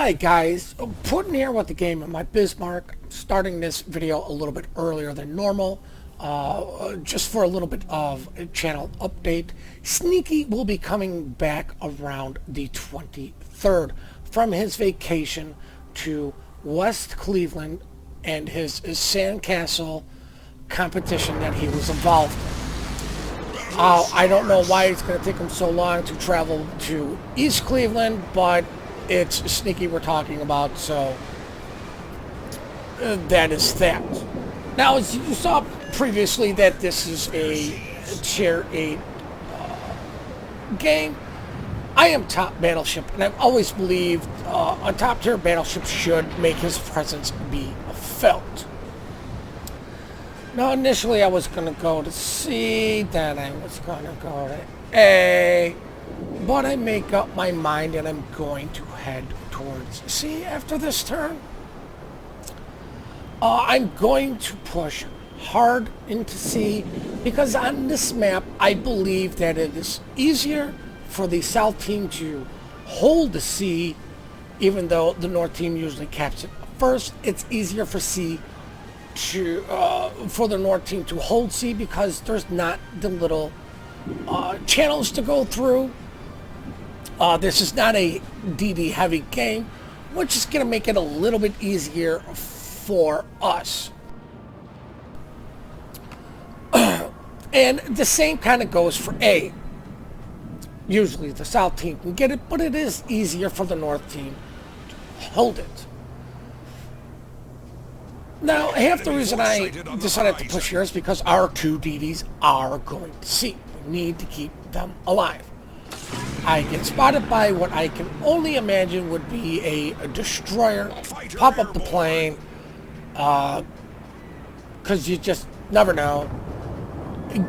Hi guys, putting here with the game of my Bismarck, starting this video a little bit earlier than normal, just for a little bit of a channel update. Sneaky will be coming back around the 23rd from his vacation to West Cleveland and his sandcastle competition that he was involved in. I don't know why it's going to take him so long to travel to East Cleveland, but it's Sneaky we're talking about, so that is that. Now, as you saw previously, that this is a Tier 8 game. I am top battleship, and I've always believed a top tier battleship should make his presence be felt. Now, initially I was going to go to C, then I was going to go to A, but I make up my mind and I'm going to head towards C after this turn. I'm going to push hard into C because on this map I believe that it is easier for the South team to hold the C, even though the North team usually caps it first. It's easier for C to for the North team to hold C because there's not the little channels to go through. This is not a DD heavy game, which is going to make it a little bit easier for us. And the same kind of goes for A. Usually the South team can get it, but it is easier for the North team to hold it. Now, half the reason I decided to push here is because our two DDs are going to C. We need to keep them alive. I get spotted by what I can only imagine would be a destroyer, pop up the plane, because you just never know.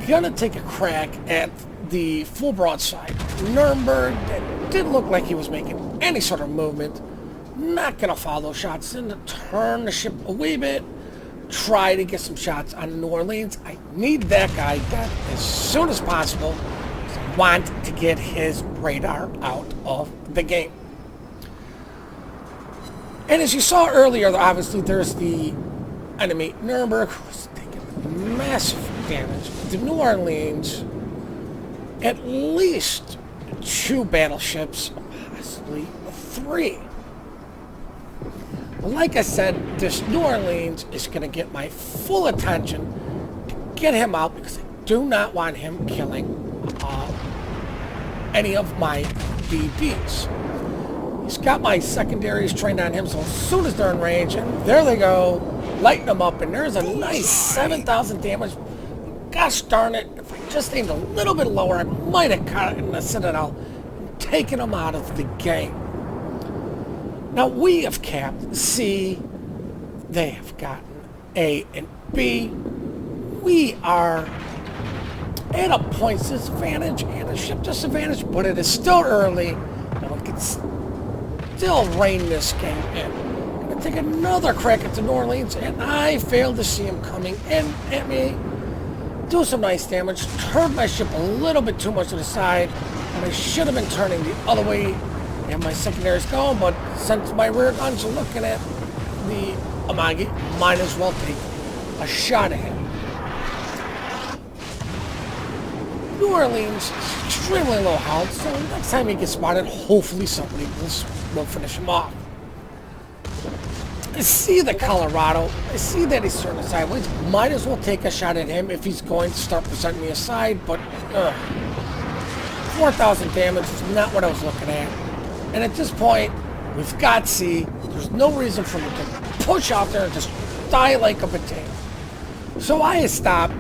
Gonna take a crack at the full broadside. Nuremberg, that didn't look like he was making any sort of movement. Not gonna follow shots, then to turn the ship a wee bit, try to get some shots on New Orleans. I need that guy dead as soon as possible. I want to get his radar out of the game. And as you saw earlier, obviously there's the enemy Nuremberg, who's taking massive damage. The New Orleans, at least 2 battleships, possibly 3. Like I said, this New Orleans is going to get my full attention to get him out because I do not want him killing any of my DDs. He's got my secondaries trained on him, so as soon as they're in range, and there they go, lighten them up, and there's a nice 7,000 damage. Gosh darn it, if I just aimed a little bit lower, I might have caught it in the Citadel and taken him out of the game. Now, we have capped C. They have gotten A and B. We are at a points disadvantage and a ship disadvantage, but it is still early, and we can still rein this game in. I'm going to take another crack at the New Orleans, and I failed to see him coming in at me. Do some nice damage. Turned my ship a little bit too much to the side, and I should have been turning the other way. And my secondaries going, but since my rear guns are looking at the Amagi, might as well take a shot at him. New Orleans is extremely low health, so next time he gets spotted, hopefully somebody will finish him off. I see the Colorado. I see that he's turning sideways. Might as well take a shot at him if he's going to start presenting me aside, but 4,000 damage is not what I was looking at. And at this point, we've got C. There's no reason for me to push out there and just die like a potato. So I stopped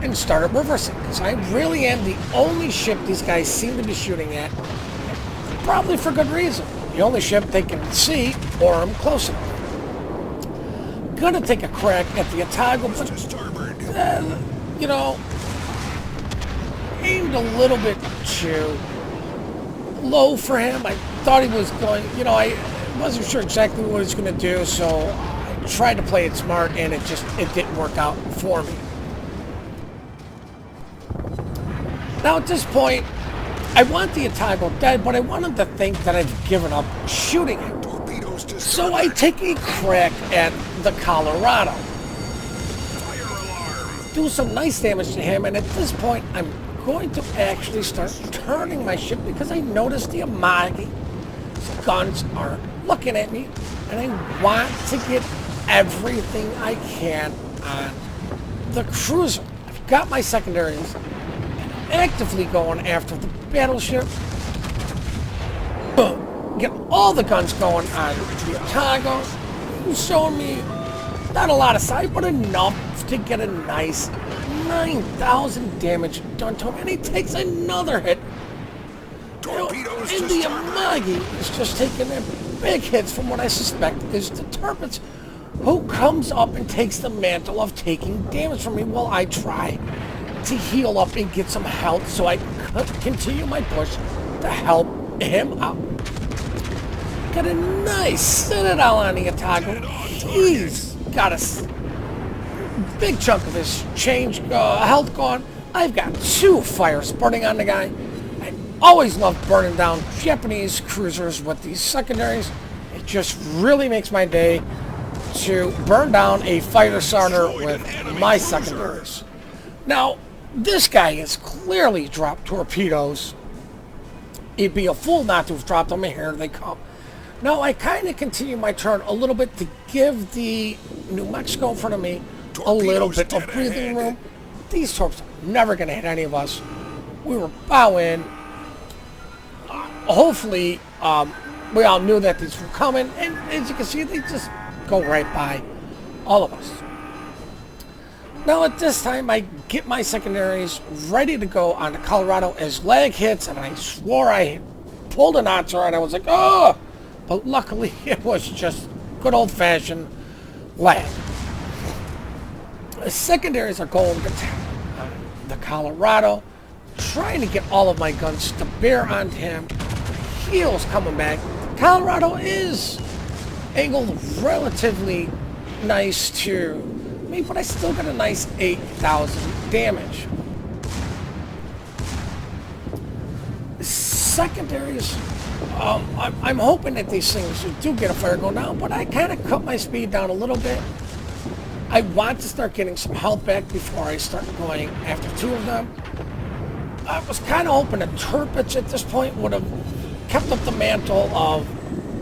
and started reversing, because I really am the only ship these guys seem to be shooting at, probably for good reason. The only ship they can see or I'm close enough. Gonna take a crack at the Otago, but, you know, aimed a little bit too low for him. I thought he was going, you know, I wasn't sure exactly what he was going to do, so I tried to play it smart, and it didn't work out for me. Now at this point, I want the Otago dead, but I want him to think that I've given up shooting him. So I take a crack at the Colorado. Do some nice damage to him, and at this point, I'm going to actually start turning my ship because I noticed the Amagi guns are looking at me, and I want to get everything I can on the cruiser. I've got my secondaries actively going after the battleship. Get all the guns going on the Otago. He's showing me not a lot of sight, but enough to get a nice 9,000 damage done to him, and he takes another hit. And the Amagi is just taking big hits from what I suspect is the Turpets, who comes up and takes the mantle of taking damage from me while I try to heal up and get some health so I could continue my push to help him out. Got a nice citadel on the Otago. He's got a big chunk of his health gone. I've got 2 fires burning on the guy. I always love burning down Japanese cruisers with these secondaries. It just really makes my day to burn down a fighter starter with my secondaries. Now, this guy has clearly dropped torpedoes. It'd be a fool not to have dropped them, and here they come. Now, I kind of continue my turn a little bit to give the New Mexico in front of me a little bit of breathing room. These torps are never going to hit any of us. We were bowing. Hopefully, we all knew that these were coming, and as you can see, they just go right by all of us. Now at this time, I get my secondaries ready to go on the Colorado as lag hits, and I swore I pulled an answer, and I was like, oh! But luckily, it was just good old-fashioned lag. The secondaries are going to the Colorado, trying to get all of my guns to bear on him. Heels coming back. The Colorado is angled relatively nice to me, but I still got a nice 8,000 damage. Secondaries, I'm hoping that these things do get a fire going down, but I kind of cut my speed down a little bit. I want to start getting some health back before I start going after 2 of them. I was kind of hoping that Turpets at this point would have kept up the mantle of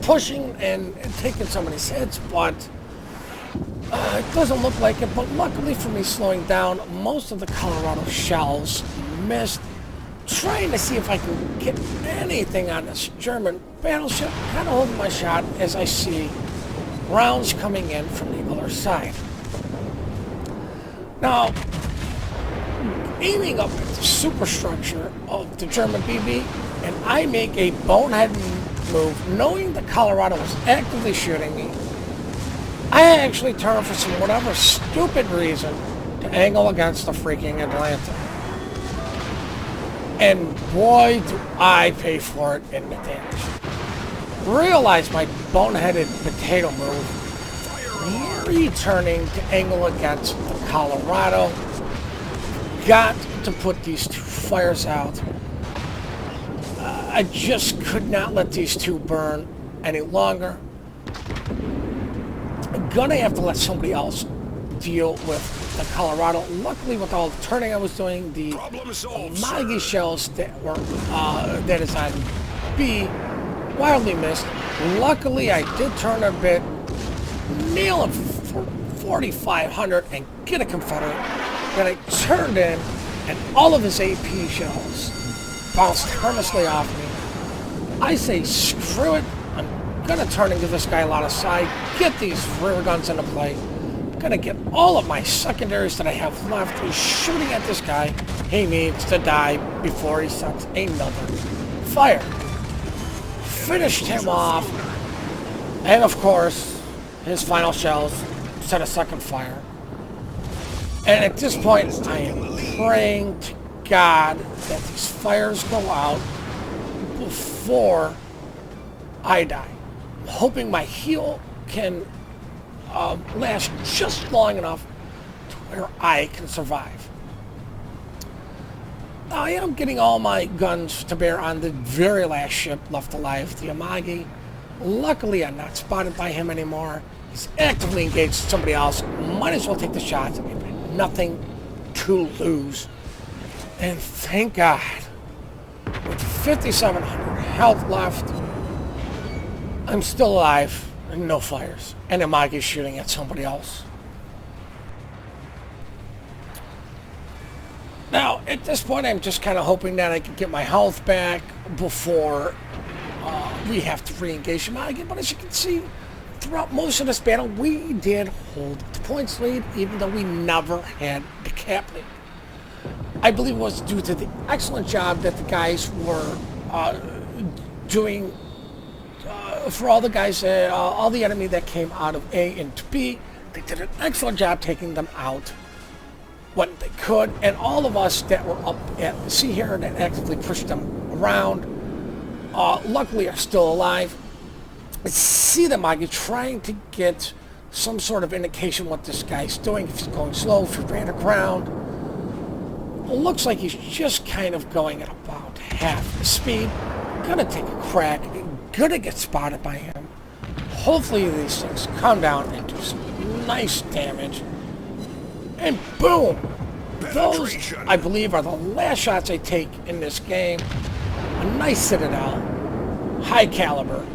pushing and taking some of these hits, but it doesn't look like it. But luckily for me slowing down, most of the Colorado shells missed. Trying to see if I can get anything on this German battleship. Kind of holding my shot as I see rounds coming in from the other side. Now, aiming up at the superstructure of the German BB, and I make a bonehead move, knowing the Colorado was actively shooting me. I actually turn for some whatever stupid reason to angle against the freaking Atlanta. And boy, do I pay for it in the damage. Realize my boneheaded potato move. Returning to angle against the Colorado. Got to put these 2 fires out. I just could not let these 2 burn any longer. I'm gonna have to let somebody else deal with the Colorado. Luckily, with all the turning I was doing, the Amagi shells that were that is on B wildly missed. Luckily, I did turn a bit, nail him for 4,500 and get a Confederate. Then I turned in, and all of his AP shells bounced harmlessly off me. I say, screw it. I'm gonna turn and give this guy a lot of side, get these rear guns into play. Gonna get all of my secondaries that I have left. He's shooting at this guy. He needs to die before he sets another fire. Finished him off. And of course, his final shells set a second fire. And at this point, I am praying to God that these fires go out before I die. I'm hoping my heal can last just long enough to where I can survive. I am getting all my guns to bear on the very last ship left alive, the Amagi. Luckily, I'm not spotted by him anymore. He's actively engaged with somebody else. Might as well take the shots. I mean, nothing to lose. And thank God, with 5,700 health left, I'm still alive and no fires. And Amagi's shooting at somebody else. Now, at this point, I'm just kind of hoping that I can get my health back before we have to re-engage Amagi. But as you can see, throughout most of this battle, we did hold the points lead, even though we never had the cap lead. I believe it was due to the excellent job that the guys were doing for all the guys, all the enemy that came out of A into B. They did an excellent job taking them out when they could, and all of us that were up at the sea here that actively pushed them around, luckily are still alive. I see the Magi trying to get some sort of indication what this guy's doing, if he's going slow, if he ran aground. It looks like he's just kind of going at about half the speed. Gonna take a crack, gonna get spotted by him. Hopefully these things come down and do some nice damage. And boom! Those, I believe, are the last shots I take in this game. A nice citadel, high caliber.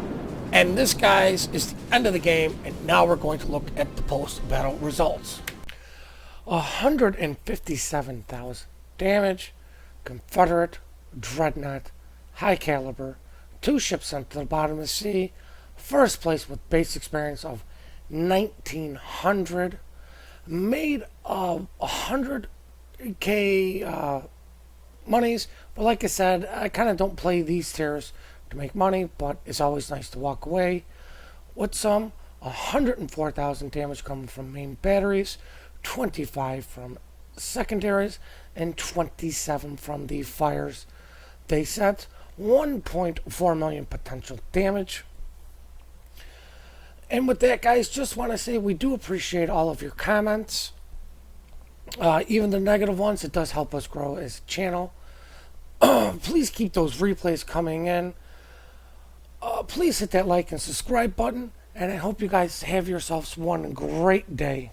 And this, guys, is the end of the game, and now we're going to look at the post-battle results. 157,000 damage, Confederate, Dreadnought, high caliber, 2 ships sent to the bottom of the sea, first place with base experience of 1,900, made 100k monies, but like I said, I kind of don't play these tiers to make money, but it's always nice to walk away with some. 104,000 damage coming from main batteries, 25 from secondaries, and 27 from the fires they set. 1.4 million potential damage. And with that, guys, just want to say we do appreciate all of your comments, even the negative ones. It does help us grow as a channel. Please keep those replays coming in. Please hit that like and subscribe button, and I hope you guys have yourselves one great day.